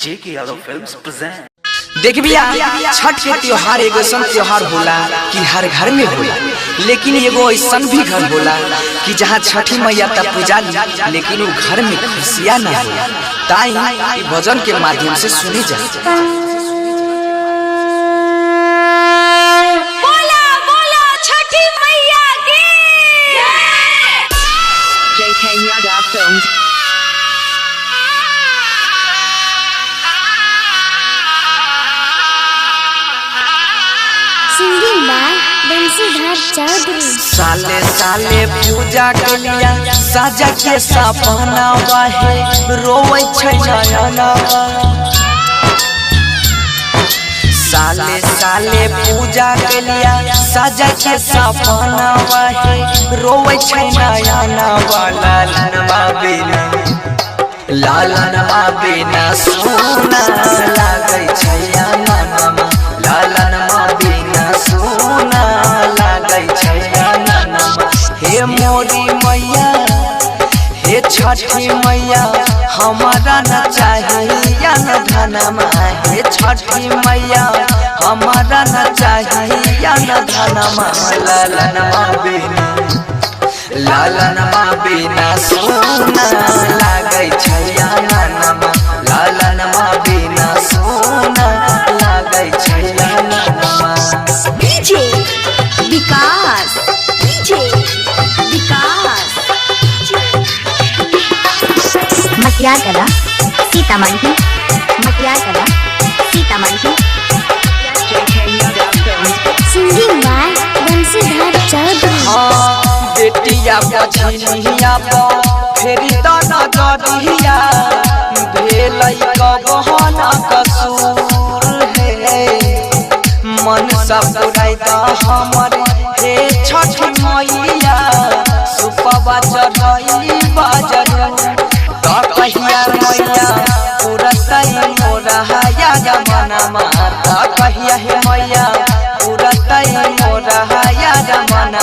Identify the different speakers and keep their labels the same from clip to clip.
Speaker 1: JK Yadav Films present।
Speaker 2: देख भैया, छठ के त्योहार एगो ऐसा त्योहार होला कि हर घर में होला, लेकिन एगो ऐसा भी घर होला कि जहाँ छठी मैया तब पूजा ली लेकिन वो घर में खुशियाँ न होला। ताई भजन के माध्यम से सुनी जाए।
Speaker 3: JK Yadav Films।
Speaker 4: Singing by Bansidhar Chaudhary.
Speaker 2: साले साले पूजा के लिया साजा के सपना है, रोवे छै नयना। साले साले पूजा के लिया साजा के सपना है, रोवे छै नयना। लालनमा बिना सोना लागे छै नानमा, लालनमा बिना सोना लागे छै नानमा। हे मोरी मैया, हे छठी मैया, हमारा न चाहिए न धनमा। हे छठी मैया, हमारा न चाहिए न धनमा। लालनमा बिना सोना लागे छै नानमा, लालनमा बिना सोना लागे छै नानमा।
Speaker 4: डीजे विकास, डीजे विकास। मटियार Kala Sitamarhi, Matiyar Kala Sitamarhi.
Speaker 3: JK Yadav Films।
Speaker 4: Singing by Bansidhar Chaudhary.
Speaker 2: बेटिया बछिया फेरी त नजरिया, भेलै कबहन कसूर हे। मन सब पुराई द हमर हे छठी मैया, सुपवा चढ़ई बाजर त कहिया मैया पुरतै मोरा हया जमाना। त कहिया हे मैया पुरतै मोरा हया जमाना।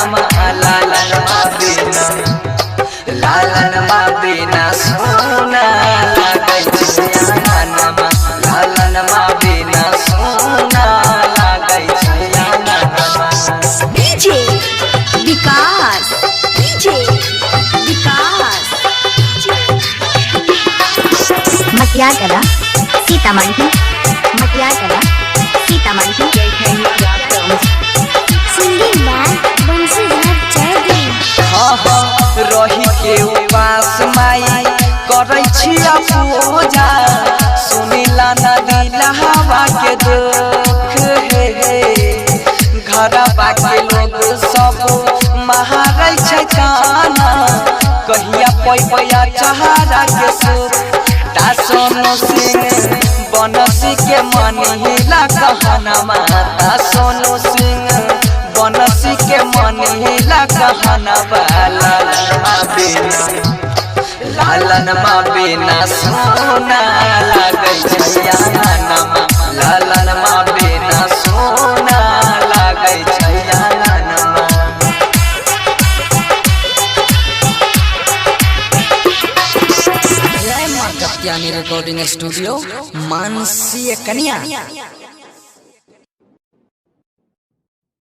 Speaker 2: लालनमा बिना सोना लागे छै नानमा, लालनमा बिना सोना लागे छै नानमा।
Speaker 4: डीजे विकास, डीजे विकास। मटियार Kala Sitamarhi, Matiyar Kala Sitamarhi.
Speaker 3: JK Yadav Films।
Speaker 4: Singing by Bansidhar Chaudhary.
Speaker 2: रही के उपास माई करै छिया पूजा, सुनिला न दिला हवा के दुख हे। घरवा के लोग सब महारै छै काना, कहिया पैया चहारा के सुख। ता सोनू सिंह बनसी के मनिला कहनमा, ता सोनू सिंह बनसी के मनिला कहनमा। लालनमा बिना सोना लागे छै नानमा, लालनमा बिना सोना लागे छै नानमा। जय मां कत्यानी रिकॉर्डिंग स्टूडियो, मानसी कन्या।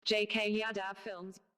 Speaker 3: JK Yadav Films।